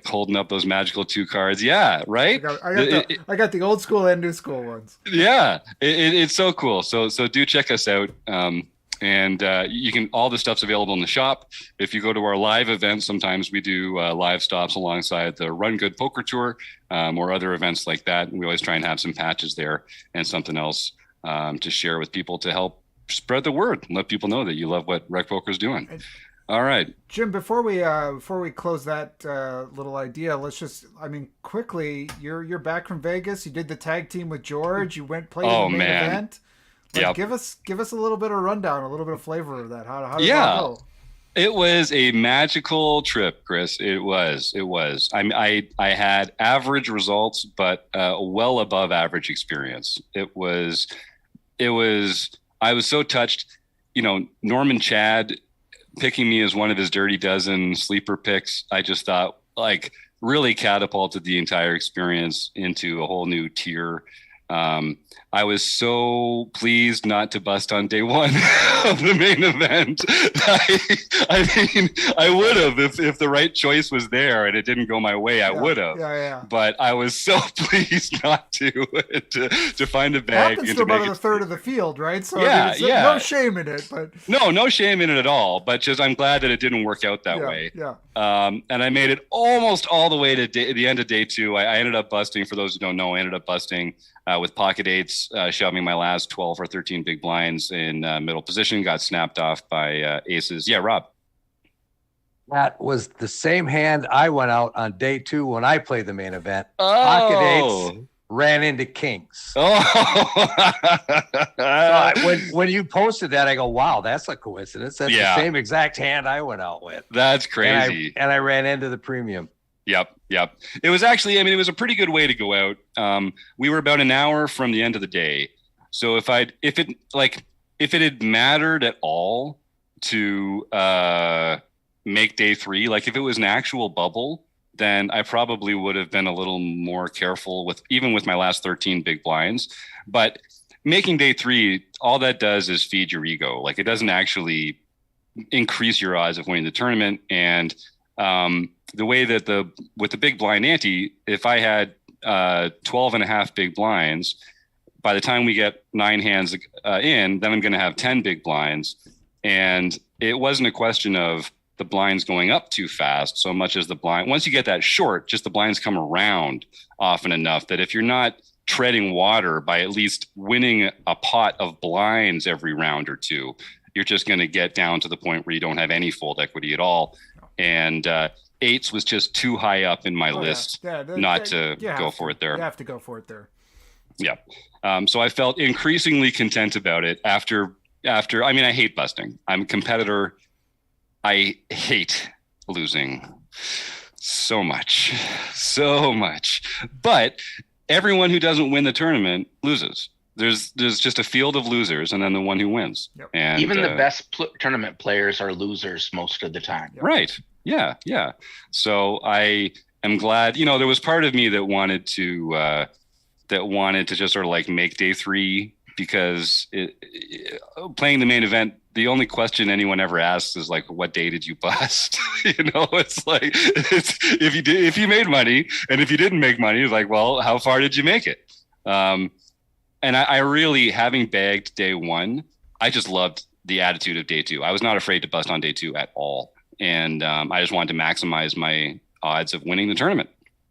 holding up those magical 2 cards. Yeah, right. I got the old school and new school ones. Yeah, it's so cool. So do check us out. And you can, all the stuff's available in the shop. If you go to our live events, sometimes we do live stops alongside the Run Good Poker Tour or other events like that. We always try and have some patches there and something else to share with people to help spread the word and let people know that you love what Rec Poker is doing. All right, Jim, before we close that little idea, let's just, quickly, you're back from Vegas. You did the tag team with George. You played in the main event. Give us a little bit of rundown, a little bit of flavor of that. How did that go? It was a magical trip, Chris. It was. I had average results, but well above average experience. It was. I was so touched. Norman Chad picking me as one of his Dirty Dozen sleeper picks. I just thought really catapulted the entire experience into a whole new tier. I was so pleased not to bust on day one of the main event. I would have if the right choice was there and it didn't go my way. I would have. Yeah. But I was so pleased not to find a bag. Happens to about a third of the field, right? So yeah. No shame in it, but no shame in it at all. But just I'm glad that it didn't work out that way. Yeah. And I made it almost all the way to the end of day 2. I ended up busting. For those who don't know, I ended up busting with pocket 8s, shoving my last 12 or 13 big blinds in middle position. Got snapped off by aces. Yeah, Rob. That was the same hand I went out on day 2 when I played the main event. Pocket 8s ran into kings. Oh. So when you posted that, I go, wow, that's a coincidence. That's the same exact hand I went out with. That's crazy. And I ran into the premium. Yep. It was actually, it was a pretty good way to go out. We were about an hour from the end of the day. So if it had mattered at all to make day 3, if it was an actual bubble, then I probably would have been a little more careful even with my last 13 big blinds. But making day 3, all that does is feed your ego. It doesn't actually increase your odds of winning the tournament. And the way that with the big blind ante, if I had 12 and a half big blinds, by the time we get 9 hands in, then I'm going to have 10 big blinds. And it wasn't a question of the blinds going up too fast so much as the blind. Once you get that short, just the blinds come around often enough that if you're not treading water by at least winning a pot of blinds every round or 2, you're just going to get down to the point where you don't have any fold equity at all. And 8s was just too high up in my list not to go for it there. You have to go for it there. Yeah. So I felt increasingly content about it after, I hate busting. I'm a competitor. I hate losing so much. But everyone who doesn't win the tournament loses. There's just a field of losers and then the one who wins. Yep. And even the best tournament players are losers most of the time. Right. Yeah. So I am glad, there was part of me that wanted to just sort of make day 3, because playing the main event, the only question anyone ever asks is what day did you bust? It's if you made money, and if you didn't make money, it's well, how far did you make it? And I really, having bagged day 1, I just loved the attitude of day 2. I was not afraid to bust on day 2 at all. And I just wanted to maximize my odds of winning the tournament.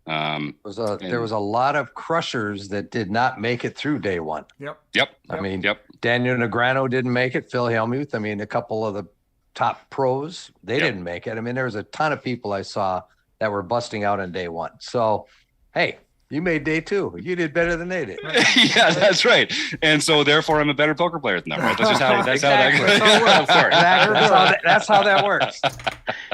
There was a lot of crushers that did not make it through day 1. Yep. Daniel Negreanu didn't make it. Phil Hellmuth. A couple of the top pros, they didn't make it. There was a ton of people I saw that were busting out on day 1. So, hey, You made day 2. You did better than they did. Yeah, that's right. And so therefore I'm a better poker player than them, right? That's just how how that goes. Of course. Exactly. That's how that works.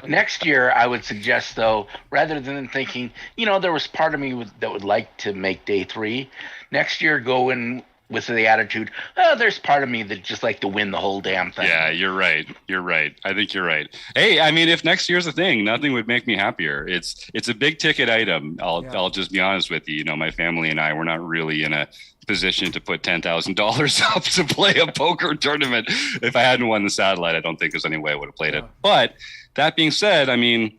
Next year, I would suggest, though, rather than thinking, there was part of me that would like to make day 3. Next year, go in with the attitude, there's part of me that just like to win the whole damn thing. Yeah, you're right. I think you're right. Hey, I mean, if next year's a thing, nothing would make me happier. It's a big ticket item. I'll just be honest with you. My family and I, we're not really in a position to put $10,000 up to play a poker tournament. If I hadn't won the satellite, I don't think there's any way I would have played it. But that being said, I mean,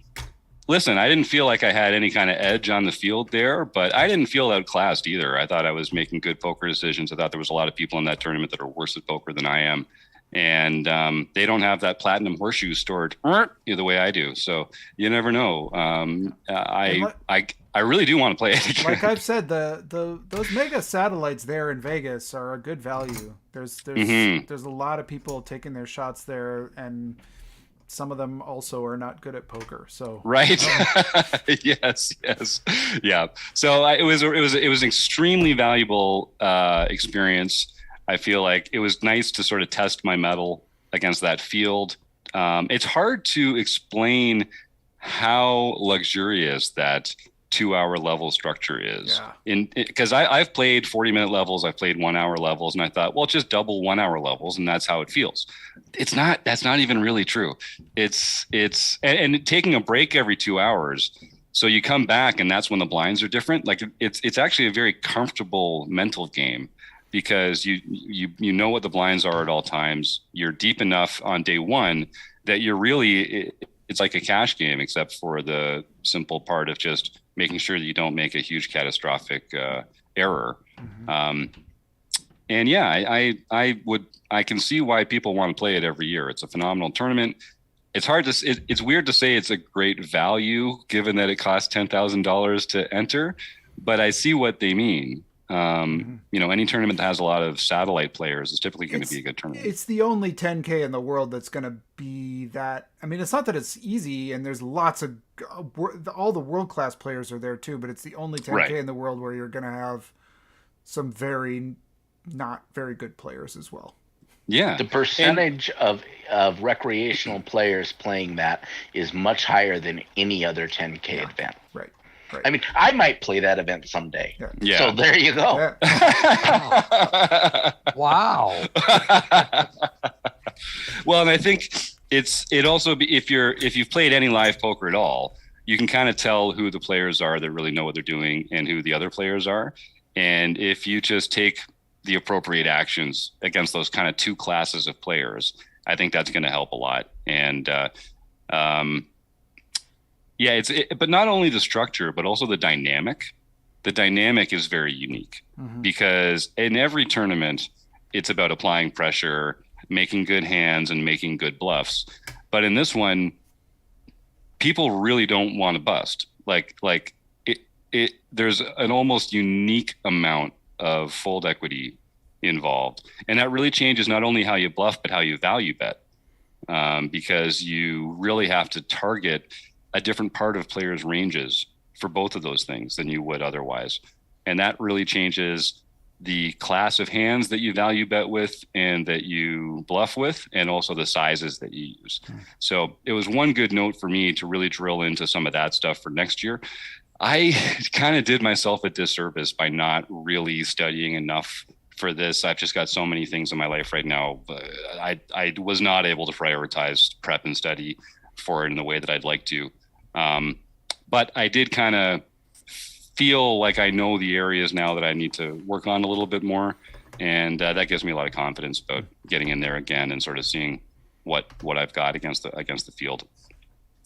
listen, I didn't feel like I had any kind of edge on the field there, but I didn't feel outclassed either. I thought I was making good poker decisions. I thought there was a lot of people in that tournament that are worse at poker than I am. And they don't have that platinum horseshoe stored the way I do. So you never know. I really do want to play it again. Like I've said, those mega satellites there in Vegas are a good value. There's a lot of people taking their shots there, and some of them also are not good at poker. So right. Yes. Yeah. So it was an extremely valuable experience. I feel like it was nice to sort of test my mettle against that field. It's hard to explain how luxurious that 2-hour level structure is. Because I've played 40-minute levels, I've played 1-hour levels, and I thought, well, just double 1-hour levels, and that's how it feels. That's not even really true. It's taking a break every 2 hours. So you come back, and that's when the blinds are different. Like it's actually a very comfortable mental game, because you know what the blinds are at all times. You're deep enough on day 1 that you're really, it's like a cash game, except for the simple part of just making sure that you don't make a huge catastrophic error. Mm-hmm. And yeah, I can see why people want to play it every year. It's a phenomenal tournament. It's hard to, it's weird to say it's a great value given that it costs $10,000 to enter, but I see what they mean. Any tournament that has a lot of satellite players is typically going to be a good tournament. It's the only 10K in the world that's going to be that. I mean, it's not that it's easy, and there's lots of all the world-class players are there too, but it's the only 10K in the world where you're going to have some very not very good players as well. Yeah. The percentage of recreational players playing that is much higher than any other 10K event. Right. I mean, I might play that event someday. Yeah. So there you go. Yeah. Wow. Well, and I think it also if you've played any live poker at all, you can kind of tell who the players are that really know what they're doing and who the other players are. And if you just take the appropriate actions against those kind of two classes of players, I think that's going to help a lot. And but not only the structure, but also the dynamic. The dynamic is very unique because in every tournament, it's about applying pressure, making good hands, and making good bluffs. But in this one, people really don't want to bust. There's an almost unique amount of fold equity involved. And that really changes not only how you bluff, but how you value bet, because you really have to target a different part of players' ranges for both of those things than you would otherwise. And that really changes the class of hands that you value bet with and that you bluff with, and also the sizes that you use. So it was one good note for me to really drill into some of that stuff for next year. I kind of did myself a disservice by not really studying enough for this. I've just got so many things in my life right now. I was not able to prioritize prep and study for it in the way that I'd like to. But I did kind of feel like I know the areas now that I need to work on a little bit more. And that gives me a lot of confidence about getting in there again and sort of seeing what I've got against the field.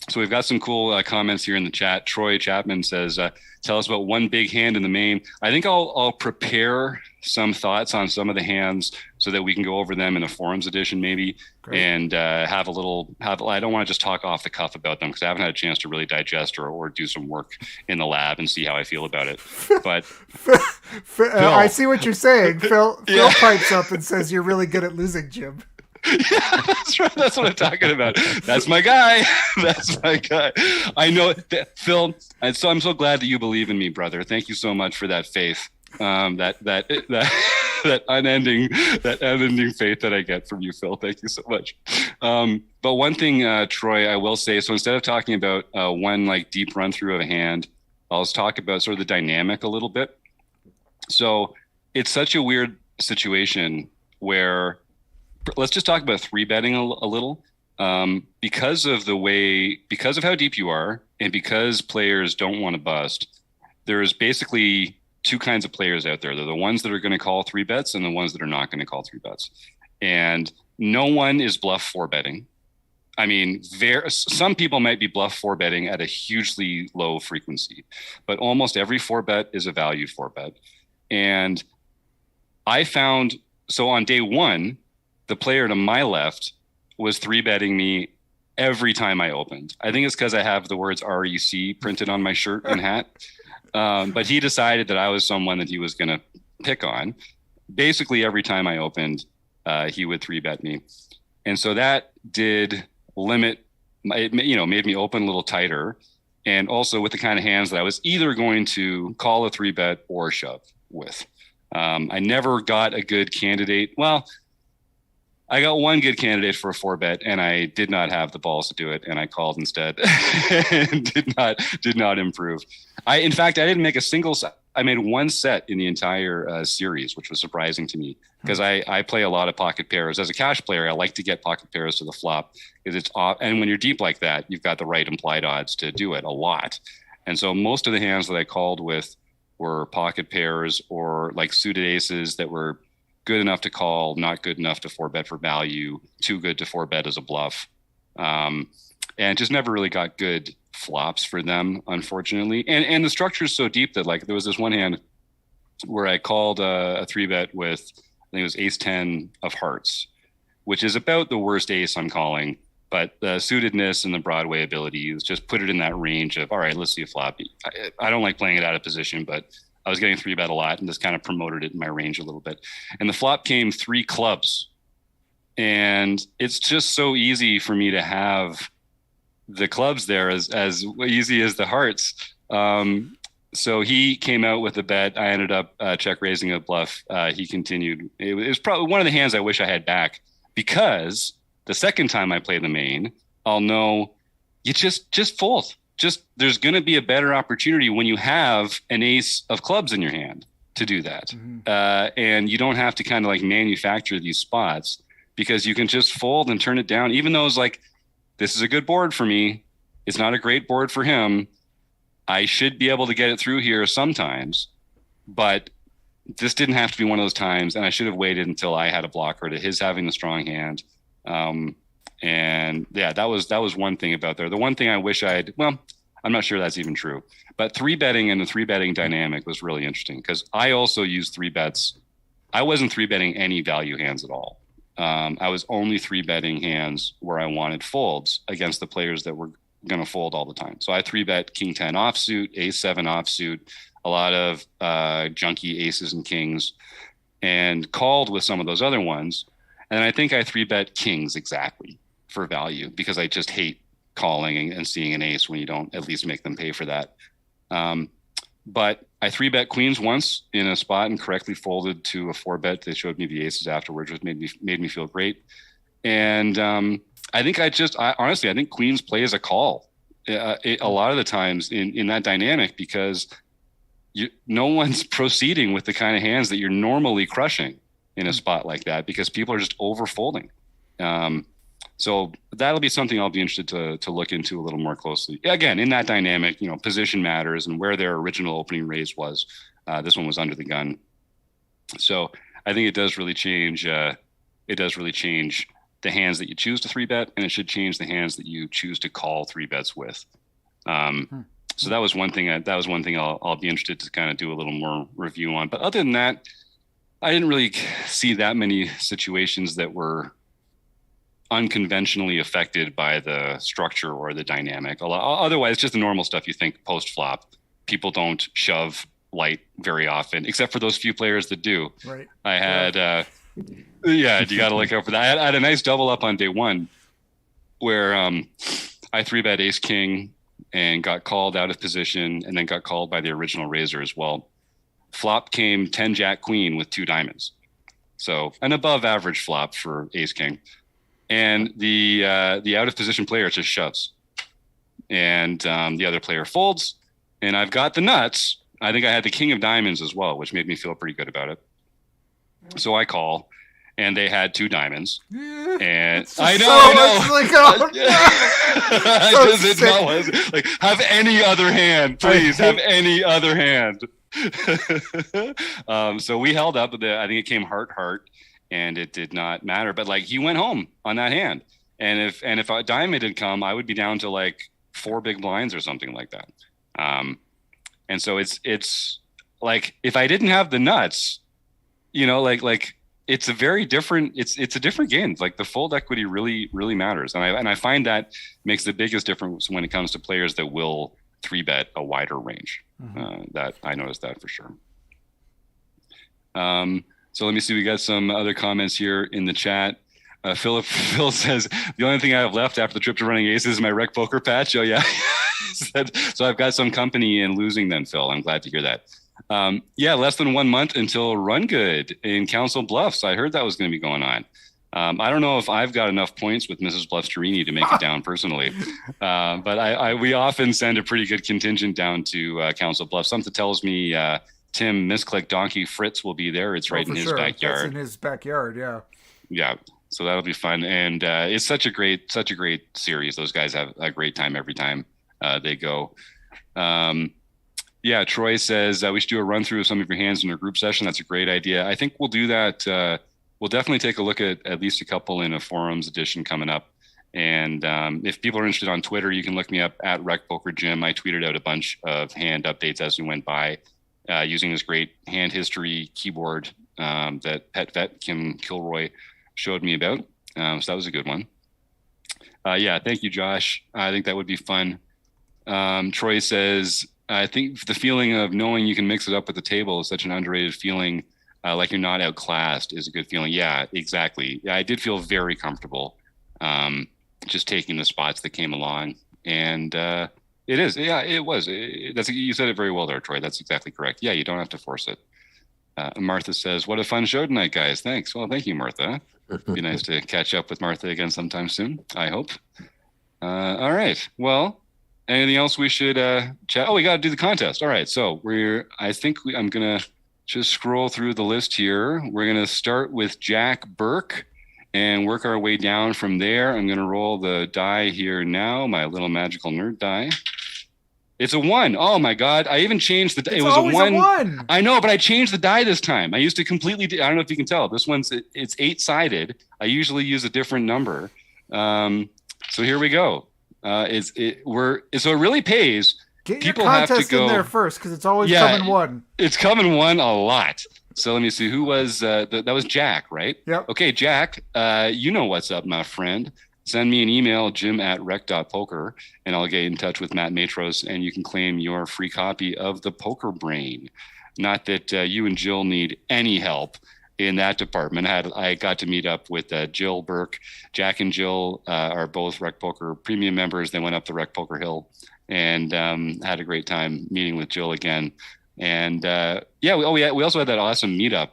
So we've got some cool comments here in the chat. Troy Chapman says, tell us about one big hand in the main. I think I'll prepare some thoughts on some of the hands so that we can go over them in a forums edition maybe. Great. And I don't want to just talk off the cuff about them because I haven't had a chance to really digest or do some work in the lab and see how I feel about it. But I see what you're saying. Phil pipes up and says you're really good at losing, Jim. Yeah, that's right. That's what I'm talking about. That's my guy. That's my guy. I know that, Phil. I'm so glad that you believe in me, brother. Thank you so much for that faith. That unending faith that I get from you, Phil. Thank you so much. But one thing, Troy, I will say. So instead of talking about one like deep run through of a hand, I'll just talk about sort of the dynamic a little bit. So it's such a weird situation where, let's just talk about three betting a little, because of how deep you are, and because players don't want to bust. There's basically two kinds of players out there. They're the ones that are going to call three bets and the ones that are not going to call three bets. And no one is bluff four betting. I mean, some people might be bluff four betting at a hugely low frequency, but almost every four bet is a value four bet. And I found, so on day one, the player to my left was three betting me every time I opened. I think it's because I have the words REC printed on my shirt and hat. But he decided that I was someone that he was going to pick on. Basically, every time I opened, he would three bet me. And so that did limit, made me open a little tighter. And also with the kind of hands that I was either going to call a three bet or shove with. I never got a good candidate. Well, I got one good candidate for a four bet, and I did not have the balls to do it, and I called instead. And did not improve. In fact, I didn't make a single set. I made one set in the entire series, which was surprising to me because I play a lot of pocket pairs. As a cash player, I like to get pocket pairs to the flop because it's off. And when you're deep like that, you've got the right implied odds to do it a lot. And so most of the hands that I called with were pocket pairs or like suited aces that were good enough to call, not good enough to four bet for value, too good to four bet as a bluff. And just never really got good flops for them, unfortunately. And the structure is so deep that like there was this one hand where I called a three bet with, I think it was ace 10 of hearts, which is about the worst ace I'm calling. But the suitedness and the Broadway ability is just put it in that range of, all right, let's see a flop. I don't like playing it out of position, but I was getting three bet a lot and just kind of promoted it in my range a little bit. And the flop came three clubs. And it's just so easy for me to have the clubs there as easy as the hearts. So he came out with a bet. I ended up check raising a bluff. He continued. It was probably one of the hands I wish I had back, because the second time I play the main, I'll know you just fold. There's going to be a better opportunity when you have an ace of clubs in your hand to do that. Mm-hmm. And you don't have to kind of like manufacture these spots, because you can just fold and turn it down. Even though it's like, this is a good board for me, it's not a great board for him. I should be able to get it through here sometimes, but this didn't have to be one of those times. And I should have waited until I had a blocker to his having the strong hand. And yeah, that was one thing about there. The one thing I wish I'm not sure that's even true, but three betting and the three betting dynamic was really interesting, because I also used three bets. I wasn't three betting any value hands at all. I was only three betting hands where I wanted folds against the players that were going to fold all the time. So I three bet king 10 offsuit, ace 7 offsuit, a lot of junky aces and kings, and called with some of those other ones. And I think I three bet kings exactly for value, because I just hate calling and seeing an ace when you don't at least make them pay for that. But I three bet queens once in a spot and correctly folded to a four bet. They showed me the aces afterwards, which made me feel great. And I think honestly, I think queens play as a call a lot of the times in that dynamic, because no one's proceeding with the kind of hands that you're normally crushing in a spot like that, because people are just over folding. So that'll be something I'll be interested to look into a little more closely. Again, in that dynamic, position matters and where their original opening raise was. This one was under the gun. So I think it does really change. It does really change the hands that you choose to three bet, and it should change the hands that you choose to call three bets with. So that was one thing. I'll be interested to kind of do a little more review on. But other than that, I didn't really see that many situations that were unconventionally affected by the structure or the dynamic. Otherwise, just the normal stuff you think post flop. People don't shove light very often, except for those few players that do. Right. I had Yeah, you got to look out for that. I had a nice double up on day one where I 3-bet ace king and got called out of position and then got called by the original raiser as well. Flop came 10 jack queen with 2 diamonds. So an above average flop for ace king. And the out of position player just shoves. And the other player folds. And I've got the nuts. I think I had the king of diamonds as well, which made me feel pretty good about it. So I call. And they had 2 diamonds. And I know. Like, oh, It's not like, have any other hand, please. Have any other hand. So we held up. I think it came heart, and it did not matter. But like he went home on that hand. And if a diamond had come, I would be down to like 4 big blinds or something like that. And so it's like if I didn't have the nuts, like it's a very different, it's a different game. Like the fold equity really, really matters. And I find that makes the biggest difference when it comes to players that will 3-bet a wider range. That I noticed that for sure. So let me see. We got some other comments here in the chat. Phil says, the only thing I have left after the trip to running aces is my rec poker patch. Oh yeah. So I've got some company in losing then, Phil. I'm glad to hear that. Less than 1 month until Run Good in Council Bluffs. I heard that was going to be going on. I don't know if I've got enough points with Mrs. Bluffsterini to make it down personally. But we often send a pretty good contingent down to Council Bluffs. Something tells me Tim Misclick Donkey Fritz will be there. It's right in his backyard. That's in his backyard, yeah. Yeah. So that'll be fun. And it's such a great series. Those guys have a great time every time they go. Troy says we should do a run through of some of your hands in a group session. That's a great idea. I think we'll do that. We'll definitely take a look at least a couple in a forums edition coming up. And if people are interested on Twitter, you can look me up at RecPoker Jim. I tweeted out a bunch of hand updates as we went by using this great hand history keyboard that Pet Vet Kim Kilroy showed me about. So that was a good one. Thank you, Josh. I think that would be fun. Troy says, I think the feeling of knowing you can mix it up at the table is such an underrated feeling. Like you're not outclassed is a good feeling. Yeah, exactly. Yeah, I did feel very comfortable just taking the spots that came along. And it is. Yeah, it was. You said it very well there, Troy. That's exactly correct. Yeah, you don't have to force it. Martha says, what a fun show tonight, guys. Thanks. Well, thank you, Martha. Be nice to catch up with Martha again sometime soon, I hope. All right. Well, anything else we should chat? Oh, we got to do the contest. All right. So I'm going to just scroll through the list here. We're going to start with Jack Burke and work our way down from there. I'm going to roll the die here now, my little magical nerd die. It's a 1. Oh my God. I even changed it was a 1. I know, but I changed the die this time. I used to completely, I don't know if you can tell. This one's, it's 8-sided. I usually use a different number. So here we go. So it really pays. Get people your contest have to go in there first because it's always coming 1. It's coming 1 a lot. So let me see who was that was Jack, right? Yep. Okay, Jack, you know what's up, my friend. Send me an email, jim@rec.poker, and I'll get in touch with Matt Matros, and you can claim your free copy of The Poker Brain. Not that you and Jill need any help in that department. I got to meet up with Jill Burke. Jack and Jill are both Rec Poker premium members. They went up the Rec Poker Hill and had a great time meeting with Jill again. And we also had that awesome meetup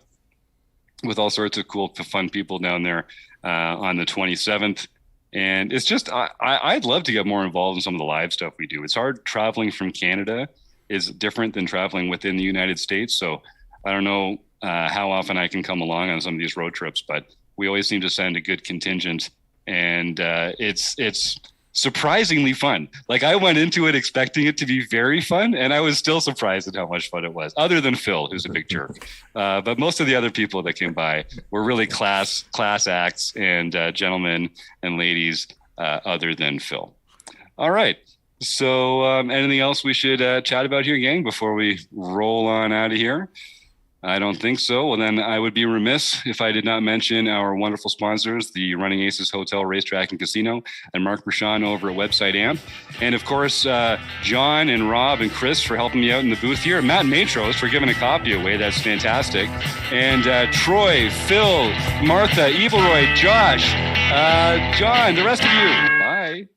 with all sorts of cool, fun people down there on the 27th. And it's just, I'd love to get more involved in some of the live stuff we do. It's hard. Traveling from Canada is different than traveling within the United States. So I don't know how often I can come along on some of these road trips, but we always seem to send a good contingent, and it's surprisingly fun. Like I went into it expecting it to be very fun, and I was still surprised at how much fun it was, other than Phil, who's a big jerk. But most of the other people that came by were really class acts and gentlemen and ladies other than Phil. All right. So anything else we should chat about here, gang, before we roll on out of here? I don't think so. Well, then I would be remiss if I did not mention our wonderful sponsors, the Running Aces Hotel, Racetrack, and Casino, and Mark Brachon over at Website Amp. And of course, John and Rob and Chris for helping me out in the booth here. Matt Matros for giving a copy away. That's fantastic. And Troy, Phil, Martha, Evilroy, Josh, John, the rest of you. Bye.